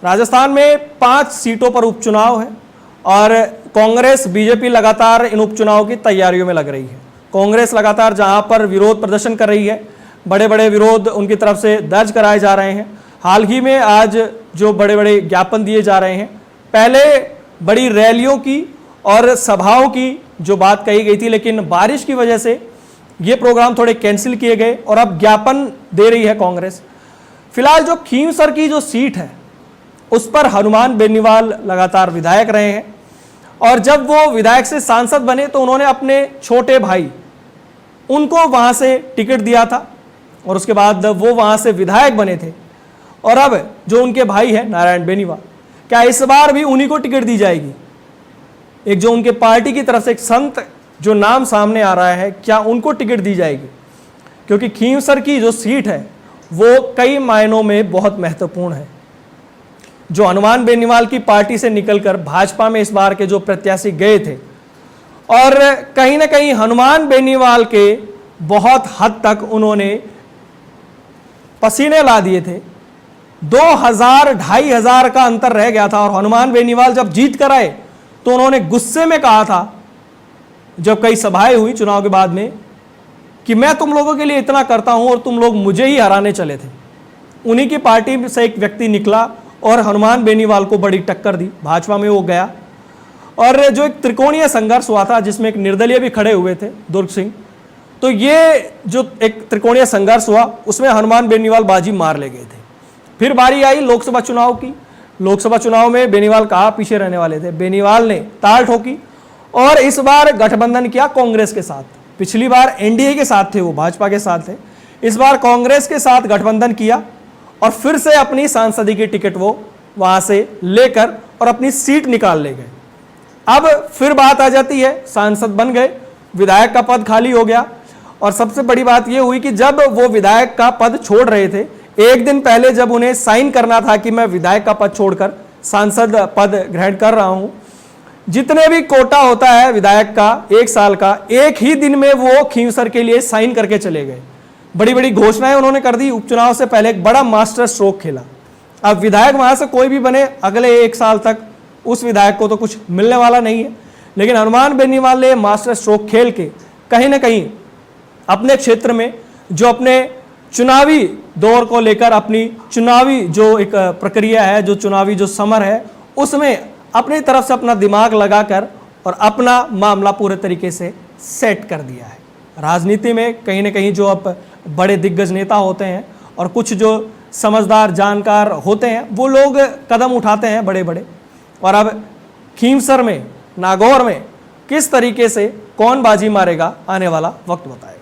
राजस्थान में 5 सीटों पर उपचुनाव है और कांग्रेस बीजेपी लगातार इन उपचुनाव की तैयारियों में लग रही है। कांग्रेस लगातार जहां पर विरोध प्रदर्शन कर रही है, बड़े बड़े विरोध उनकी तरफ से दर्ज कराए जा रहे हैं। हाल ही में आज जो बड़े बड़े ज्ञापन दिए जा रहे हैं, पहले बड़ी रैलियों की और सभाओं की जो बात कही गई थी, लेकिन बारिश की वजह से ये प्रोग्राम थोड़े कैंसिल किए गए और अब ज्ञापन दे रही है कांग्रेस। फिलहाल जो खींवसर की जो सीट है उस पर हनुमान बेनीवाल लगातार विधायक रहे हैं और जब वो विधायक से सांसद बने तो उन्होंने अपने छोटे भाई उनको वहां से टिकट दिया था और उसके बाद वो वहां से विधायक बने थे। और अब जो उनके भाई हैं नारायण बेनीवाल, क्या इस बार भी उन्हीं को टिकट दी जाएगी? एक जो उनके पार्टी की तरफ से एक संत जो नाम सामने आ रहा है, क्या उनको टिकट दी जाएगी? क्योंकि खींवसर की जो सीट है वो कई मायनों में बहुत महत्वपूर्ण है। जो हनुमान बेनीवाल की पार्टी से निकलकर भाजपा में इस बार के जो प्रत्याशी गए थे और कहीं ना कहीं हनुमान बेनीवाल के बहुत हद तक उन्होंने पसीने ला दिए थे। 2,000-2,500 का अंतर रह गया था और हनुमान बेनीवाल जब जीत कर आए तो उन्होंने गुस्से में कहा था, जब कई सभाएं हुई चुनाव के बाद में, कि मैं तुम लोगों के लिए इतना करता हूं और तुम लोग मुझे ही हराने चले थे। उन्हीं की पार्टी से एक व्यक्ति निकला और हनुमान बेनीवाल को बड़ी टक्कर दी, भाजपा में वो गया। और जो एक त्रिकोणीय संघर्ष हुआ था जिसमें एक निर्दलीय भी खड़े हुए थे, दुर्ग सिंह, तो ये जो एक त्रिकोणीय संघर्ष हुआ उसमें हनुमान बेनीवाल बाजी मार ले गए थे। फिर बारी आई लोकसभा चुनाव की। लोकसभा चुनाव में बेनीवाल कहाँ पीछे रहने वाले थे, बेनीवाल ने ताल ठोकी और इस बार गठबंधन किया कांग्रेस के साथ। पिछली बार एनडीए के साथ थे, वो भाजपा के साथ थे, इस बार कांग्रेस के साथ गठबंधन किया और फिर से अपनी सांसदी की टिकट वो वहां से लेकर और अपनी सीट निकाल ले गए। अब फिर बात आ जाती है, सांसद बन गए, विधायक का पद खाली हो गया और सबसे बड़ी बात यह हुई कि जब वो विधायक का पद छोड़ रहे थे, एक दिन पहले जब उन्हें साइन करना था कि मैं विधायक का पद छोड़कर सांसद पद ग्रहण कर रहा हूं, जितने भी कोटा होता है विधायक का 1 साल का, एक ही दिन में वो खींवसर के लिए साइन करके चले गए। बड़ी बड़ी घोषणाएं उन्होंने कर दी। उपचुनाव से पहले एक बड़ा मास्टर स्ट्रोक खेला। अब विधायक वहां से कोई भी बने, अगले 1 साल तक उस विधायक को तो कुछ मिलने वाला नहीं है, लेकिन हनुमान बेनीवाल ने मास्टर स्ट्रोक खेल के कहीं ना कहीं अपने क्षेत्र में जो अपने चुनावी दौर को लेकर अपनी चुनावी जो एक प्रक्रिया है, जो चुनावी जो समर है, उसमें अपनी तरफ से अपना दिमाग लगाकर और अपना मामला पूरे तरीके से सेट कर दिया है। राजनीति में कहीं ना कहीं जो अब बड़े दिग्गज नेता होते हैं और कुछ जो समझदार जानकार होते हैं, वो लोग कदम उठाते हैं बड़े बड़े। और अब खींवसर में, नागौर में किस तरीके से कौन बाजी मारेगा, आने वाला वक्त बताएगा।